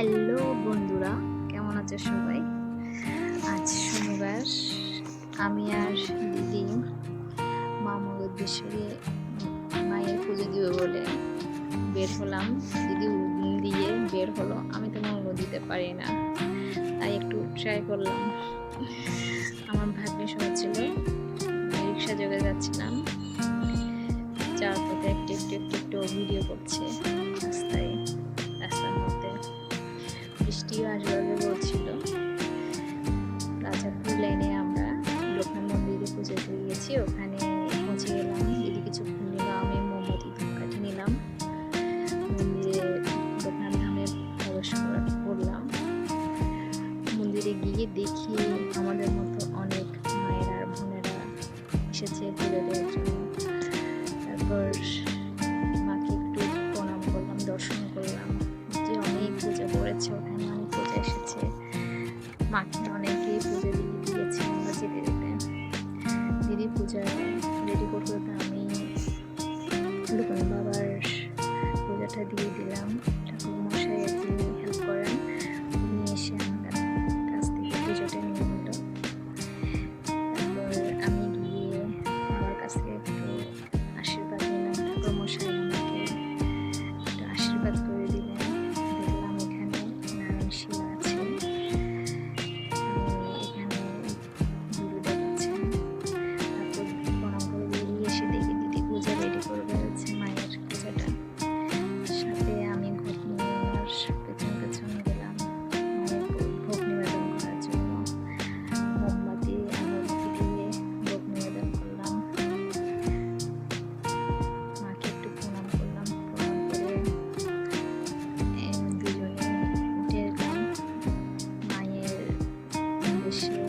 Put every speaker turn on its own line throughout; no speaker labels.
Hello বন্ধুরা, কেমন আছো সবাই? আজ শনিবার, আমি আর দিদি মামার উদ্দেশ্যে মায়ের পুজো দিবে বলে বের হলাম। দিদি দিয়ে বের হলো, আমি তো মঙ্গল দিতে পারি না, তাই একটু ট্রাই করলাম। আমার ভাগ্যে সবাই ছিল, রিক্সা যোগে যাচ্ছিলাম, যাওয়ার পথে একটু ভিডিও করছে রাস্তার মধ্যে। বৃষ্টিও আসবে বলছিল। রাজাপুর লাইনে আমরা লোকনাথ মন্দিরে পুজো দিয়ে গেছি, ওখানে পৌঁছে গেলাম। দিদি কিছু ফুল নিল, আমি মোমবাতি ধূপকাঠি নিলাম। মন্দিরে লোকনাথ ধামে প্রবেশ করলাম। মন্দিরে গিয়ে দেখি আমাদের মতো অনেক মায়েরা আর বোনেরা এসেছে পুজো দেওয়ার জন্য। তারপর মাকে একটু প্রণাম করলাম, দর্শন করলাম। যে অনেক পূজা করেছে, ওখানে অনেক পূজা এসেছে, মাকে অনেকেই পুজো দিয়েছে। আমরা যেতে যেতে দিদি পূজা রেডি করতে আমি লোকনাথ বাবার পূজাটা দিয়ে দিলাম। ঠাকুর মশাই যিনি হেল্প করেন, উনি এসে আমার কাছ থেকে পুজোটা নিয়ে নিল। তারপর আমি গিয়ে বাবার কাছ থেকে একটু আশীর্বাদ নিলাম। ঠাকুর মশাই আমাকে একটু আশীর্বাদ করে দিলেন। দেখলাম এখানে নারায়ণ শিলা আছে, এখানে গুরু দেখাচ্ছেন। তারপর প্রণাম করে বেরিয়ে এসে দেখি দিদি পূজা রেডি করে বেরোচ্ছে, মায়ের পূজাটা। সাথে আমি ঘট নিয়ে আমার পেছন গেলাম মায়ের ভোগ নিবেদন করার জন্য। মোমবাতি আগরবাতি দিয়ে ভোগ নিবেদন করলাম। মাকে একটু প্রণাম করলাম, প্রণাম করে দুজনে উঠে এলাম মায়ের উদ্দেশ্যে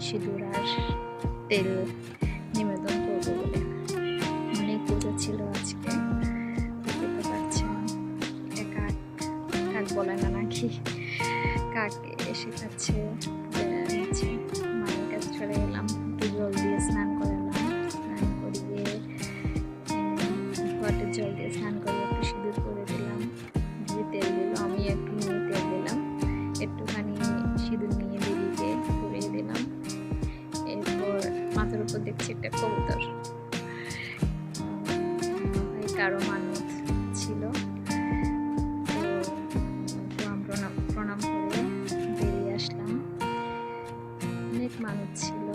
সিঁদুর আর তেল নিবেদন করবো বলে। অনেক পূজা ছিল আজকে, বুঝতে পারছেন। কাক কাক বলে না নাকি, কাক এসে খাচ্ছে, মায়ের কাছে চলে গেলাম। একটু জল দিয়ে স্নান করালাম, স্নান করিয়ে ঘটের জল দিয়ে স্নান করে একটু সিঁদুর করে দিলাম। দিয়ে তেল দিল, আমি একটু নিয়ে তেল দিলাম, একটুখানি সিঁদুর নিয়ে দিদিকে পরিয়ে দিলাম। এরপর মাথার উপর দেখছি একটা কবুতর, কারো মানত ছিল। তো প্রণাম করে বেরিয়ে আসলাম। অনেক মানত ছিল,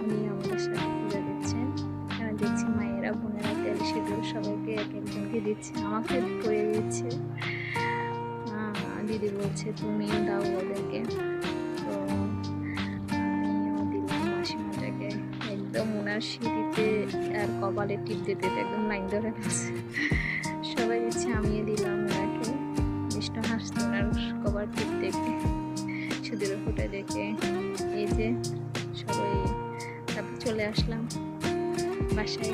উনি আমাদের সাথে পুজো দিচ্ছেন। এখানে দেখছি মায়েরা বোনেরা তেল সিঁদুর সবাইকে এক একজনকে দিচ্ছে, আমাকে করে দিচ্ছে। দিদি বলছে তুমিও দাও ওদেরকে, তো আমিও দিলাম মাসিমাটাকে। একদম ওনার সিঁড়িতে আর কপালে টিপ দিতে একদম লাইন ধরে গেছে, সবাই দিচ্ছে, আমিও দিলাম ওনাকে। বিষ্ণু হাসতো ওনার কপাল টিপ দেখে, সিঁদুর ফোঁটা দেখে। এই যে সবাই, তারপর চলে আসলাম বাসায়।